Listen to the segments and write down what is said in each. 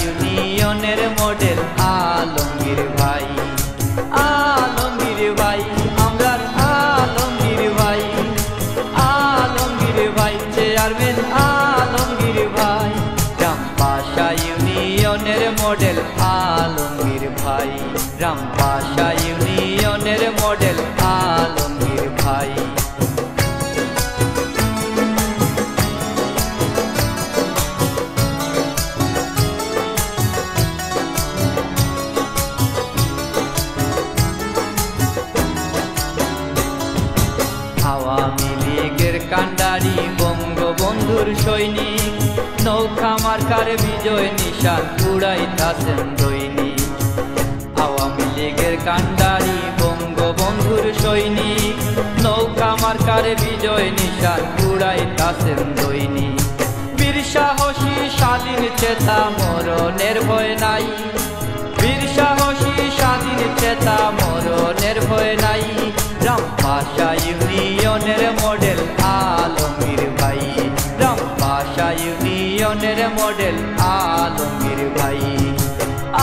ইউনিয়নের মডেল আলমগীর ভাই। আলমগীর ভাই আমরার আলমগীর ভাই, আলমগীর ভাই চেয়ারম্যান আলমগীর ভাই। রামপাশা ইউনিয়নের মডেল আলমগীর ভাই, রামপাশা ইউনিয়নের মডেল আলমগীর ভাই। আওয়ামী লীগের কান্ডারি বঙ্গবন্ধুর সৈনিক, নৌকা মার্কার বিজয় নিশান উড়াইতাছেন দৈনিক। আওয়ামী লীগের কান্ডারি বঙ্গবন্ধুর সৈনিক, নৌকা মার্কার বিজয় নিশান উড়াইতাছেন দৈনিক। বীর সাহসী স্বাধীন চেতা মরণের ভয় নাই, বীর সাহসী স্বাধীন চেতা মরণের ভয় নাই। রামপাশা ইউনিয়নের মডেল আলমগীর ভাই, রামপাশা ইউনিয়নের মডেল আলমগীর ভাই।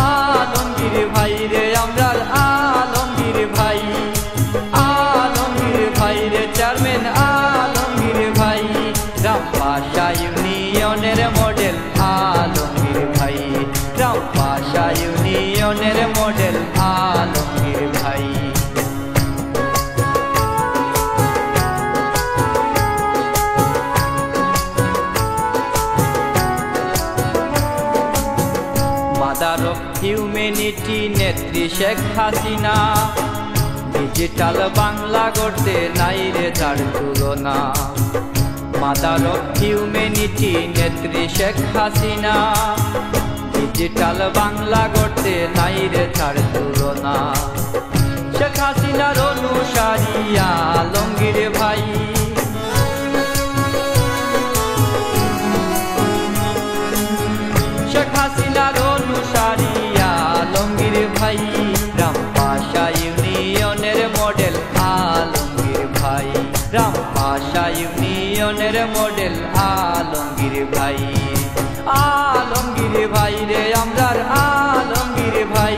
আলমগীর ভাই রে আমরার আলমগীর ভাই, আলমগীর ভাই রে চেয়ারম্যান আলমগীর ভাই। রামপাশা ইউনিয়নের মডেল আলমগীর ভাই, রামপাশা ইউনিয়নের মডেল আলমগীর ভাই। মাদার অফ হিউম্যানিটি নেত্রী শেখ হাসিনা, ডিজিটাল বাংলা গড়তে নাই রে যার তুলনা। মাদার অফ হিউম্যানিটি নেত্রী শেখ হাসিনা, ডিজিটাল বাংলা গড়তে নাই রে যার তুলনা। শেখ হাসিনার অনুসারী আলমগীর ভাই, শেখ হাসিনার অনুসারী আলমগীর ভাই। রামপাশা ইউনিয়নের মডেল আলমগীর ভাই, রামপাশা ইউনিয়নের মডেল আলমগীর ভাই। আলমগীর ভাই রে আমরার আলমগীর ভাই,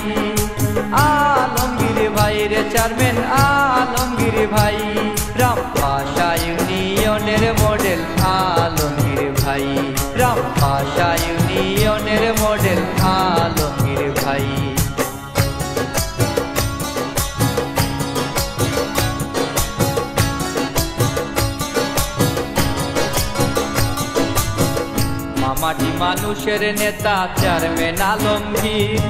আলমগীর ভাই রে চেয়ারম্যান আলমগীর ভাই। রামপাশা ইউনিয়নের মডেল আলমগীর ভাই, রামপাশা ইউনিয়নের মডেল আলমগীর ভাই। মামাটি মানুষের নেতা চেয়ারম্যান আলমগীর,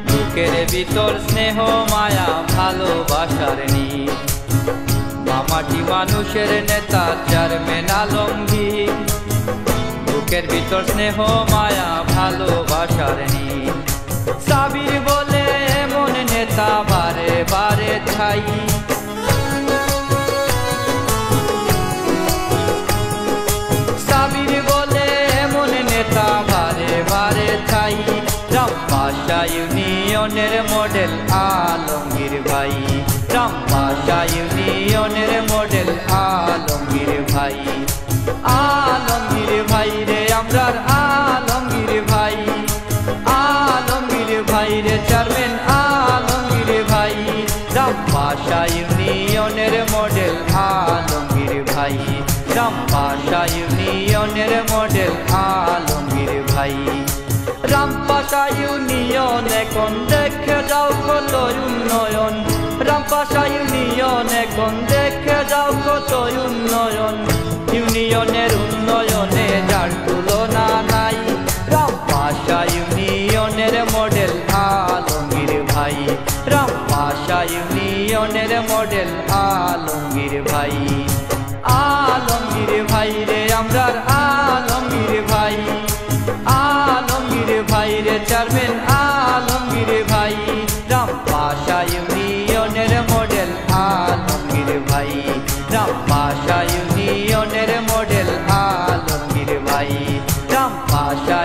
বুকের ভিতর স্নেহ মায়া ভালোবাসার নীর। মামাটি মানুষের নেতা চেয়ারম্যান আলমগীর, বুকের ভিতর স্নেহ মায়া ভালোবাসার নীর। সাবির বলে এমন নেতা বারে বারে ছাই, সাবির বলে এমন নেতা বারে বারে ছাই। রামপাশা ইউনিয়নের মডেল আলমগীর ভাই, রামপাশা ইউনিয়নের মডেল আলমগীর ভাই। আলমগীর ভাই রে আমরার আলমগীর ভাই, আলমগীর ভাই রে চেয়ারম্যান আলমগীর ভাই। রামপাশা ইউনিয়নের মডেল আলমগীর ভাই, রামপাশা ইউনিয়নের মডেল আলমগীর ভাই। রামপাশা ইউনিয়ন এখন দেখে যাও কত উন্নয়ন, রামপাশা ইউনিয়ন এখন দেখে যাও কত উন্নয়ন। ইউনিয়নের উন্নয়নে যার তুলনা নাই। রামপাশা ইউনিয়নের মডেল আলমগীর ভাই, রামপাশা ইউনিয়নের মডেল আলমগীর ভাই। আলমগীর ভাই রে আমরার আলমগীর ভাই, আলমগীর ভাই রে চেয়ারম্যান আলমগীর ভাই। রামপাশা ইউনিয়নের মডেল আলমগীর ভাই, রামপাশা ইউনিয়নের মডেল আলমগীর ভাই। রামপাশা